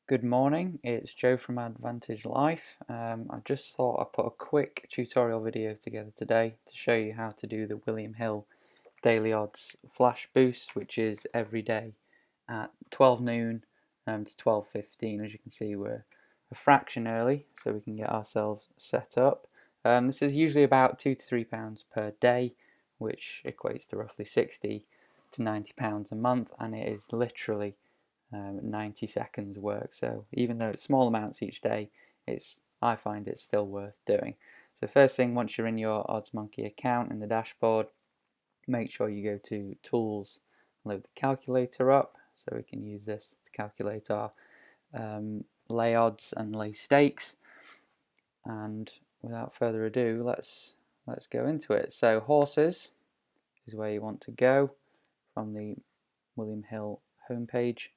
Good morning, it's Joe from Advantage Life. I just thought I'd put a quick tutorial video together today to show you how to do the William Hill Daily Odds Flash Boost, which is every day at 12 noon to 12:15. As you can see, we're a fraction early, so we can get ourselves set up. This is usually about £2 to £3 per day, which equates to roughly £60 to £90 a month, and it is literally 90 seconds work. So even though it's small amounts each day, I find it's still worth doing. So first thing, once you're in your OddsMonkey account in the dashboard, make sure you go to Tools, load the calculator up, so we can use this to calculate our lay odds and lay stakes. And without further ado, let's go into it. So horses is where you want to go from the William Hill homepage.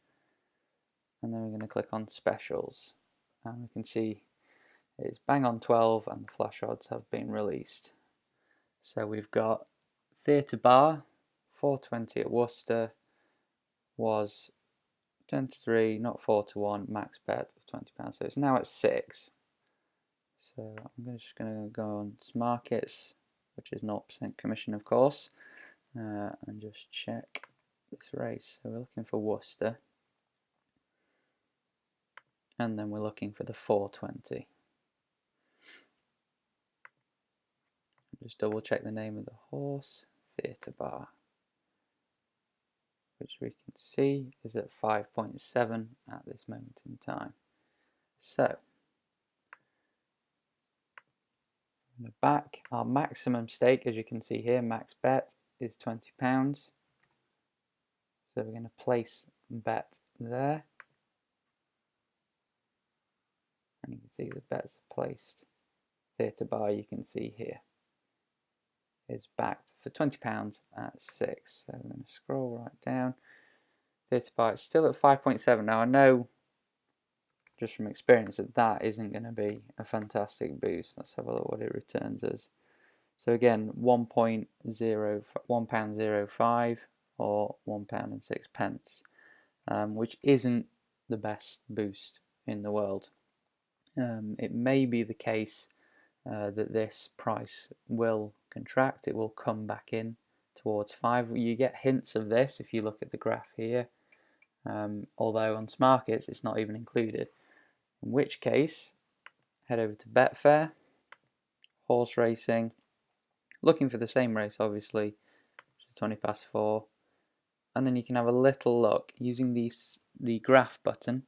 And then we're going to click on specials, and we can see it's bang on 12 and the flash odds have been released. So we've got Theatre Bar 420 at Worcester was 10 to 3, not 4 to 1, max bet of £20, so it's now at 6. So I'm just going to go on to markets, which is 0% commission of course, and just check this race. So we're looking for Worcester, and then we're looking for the 420. Just double check the name of the horse, Theatre Bar, which we can see is at 5.7 at this moment in time. So, back, our maximum stake, as you can see here, max bet is £20. So we're going to place bet there. And you can see the bets are placed. Theatre Bar, you can see here, is backed for £20 at 6. So we're going to scroll right down. Theatre Bar is still at 5.7. Now I know just from experience that isn't going to be a fantastic boost. Let's have a look what it returns as. So again, £1.05 or £1.06, which isn't the best boost in the world. It may be the case that this price will contract. It will come back in towards 5. You get hints of this if you look at the graph here, although on Smarkets it's not even included. In which case, head over to Betfair, horse racing, looking for the same race obviously, which is 20 past 4, and then you can have a little look using the graph button,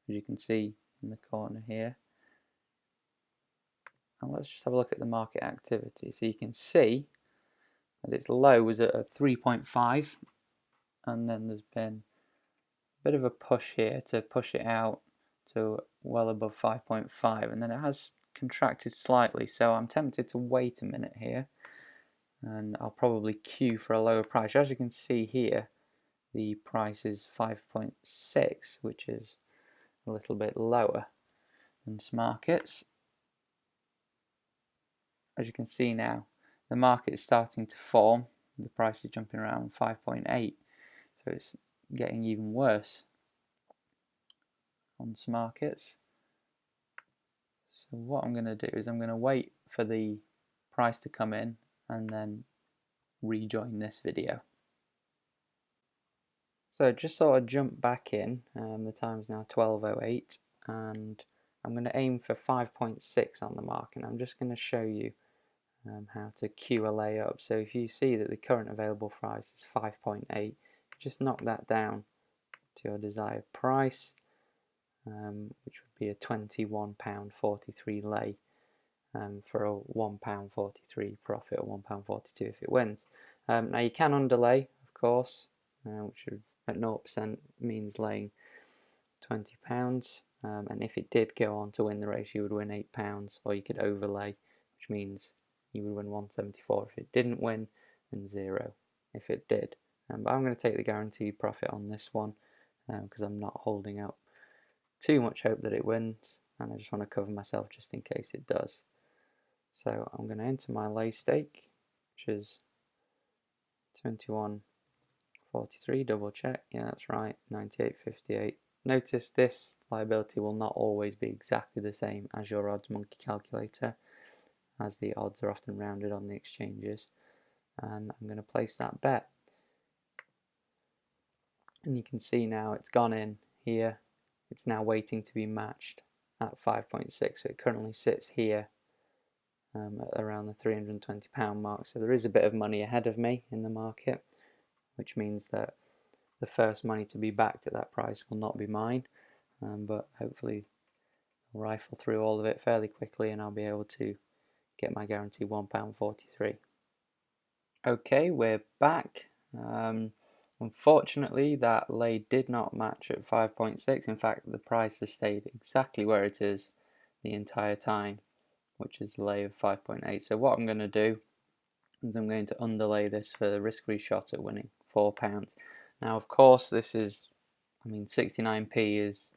as you can see in the corner here. And let's just have a look at the market activity. So you can see that its low was at a 3.5, and then there's been a bit of a push here to push it out to well above 5.5, and then it has contracted slightly. So I'm tempted to wait a minute here, and I'll probably queue for a lower price. As you can see here, the price is 5.6, which is a little bit lower than Smarkets. As you can see now, the market is starting to form. The price is jumping around 5.8, so it's getting even worse on Smarkets. So what I'm going to do is I'm going to wait for the price to come in and then rejoin this video. So just sort of jump back in. The time's now 12:08, and I'm going to aim for 5.6 on the market. I'm just going to show you how to queue a layup. So if you see that the current available price is 5.8, just knock that down to your desired price, which would be a £21.43 lay, for a £1.43 profit, or £1.42 if it wins. Now you can underlay, of course, which would, at 0% means laying £20, and if it did go on to win the race, you would win £8, or you could overlay, which means you would win 174 if it didn't win, and 0 if it did. But I'm going to take the guaranteed profit on this one, because I'm not holding out too much hope that it wins, and I just want to cover myself just in case it does. So I'm going to enter my lay stake, which is 21.43, double check, yeah that's right, 98.58, Notice this liability will not always be exactly the same as your odds monkey calculator, as the odds are often rounded on the exchanges. And I'm going to place that bet. And you can see now it's gone in here. It's now waiting to be matched at 5.6. So it currently sits here at around the £320 mark. So there is a bit of money ahead of me in the market, which means that the first money to be backed at that price will not be mine. But hopefully I'll rifle through all of it fairly quickly and I'll be able to get my guaranteed £1.43. Okay, we're back. Unfortunately, that lay did not match at 5.6. In fact, the price has stayed exactly where it is the entire time, which is the lay of 5.8. So what I'm going to do is I'm going to underlay this for the risk-free shot at winning £4. Now, of course, this is, 69p is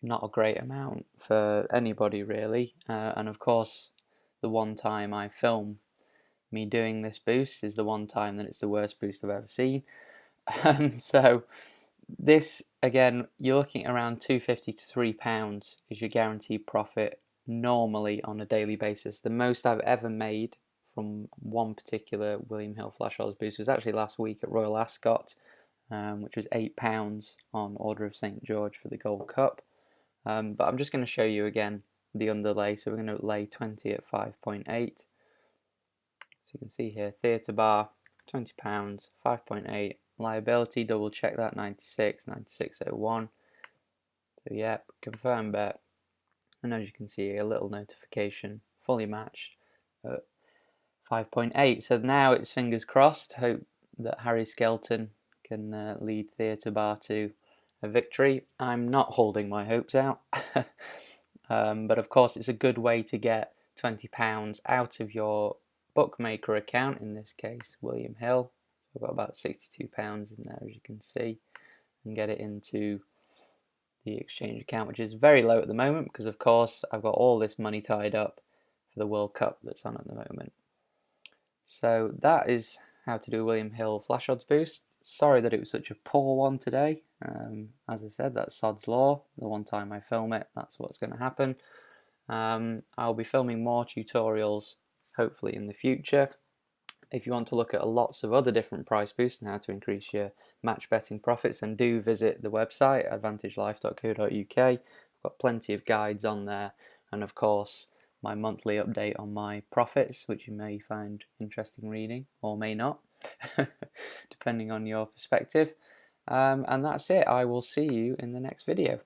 not a great amount for anybody really, and of course, the one time I film me doing this boost is the one time that it's the worst boost I've ever seen. So this, again, you're looking at around £2.50 to £3 is your guaranteed profit normally on a daily basis. The most I've ever made from one particular William Hill Flash Odds boost was actually last week at Royal Ascot, which was £8 on Order of St George for the Gold Cup. But I'm just going to show you again the underlay. So we're going to lay 20 at 5.8. So you can see here, theatre bar, £20, 5.8. Liability, double check that, 96.01. So yeah, confirm bet. And as you can see, a little notification, fully matched at 5.8. So now it's fingers crossed. Hope that Harry Skelton can lead theatre bar to a victory. I'm not holding my hopes out. But of course, it's a good way to get £20 out of your bookmaker account, in this case William Hill. So I've got about £62 in there, as you can see, and get it into the exchange account, which is very low at the moment because of course I've got all this money tied up for the World Cup that's on at the moment. So that is how to do William Hill Flash Odds boost. Sorry that it was such a poor one today. As I said, that's sod's law. The one time I film it, that's what's going to happen. I'll be filming more tutorials hopefully in the future. If you want to look at lots of other different price boosts and how to increase your match betting profits, then do visit the website advantagelife.co.uk. I've got plenty of guides on there, and of course my monthly update on my profits, which you may find interesting reading or may not, depending on your perspective. And that's it. I will see you in the next video.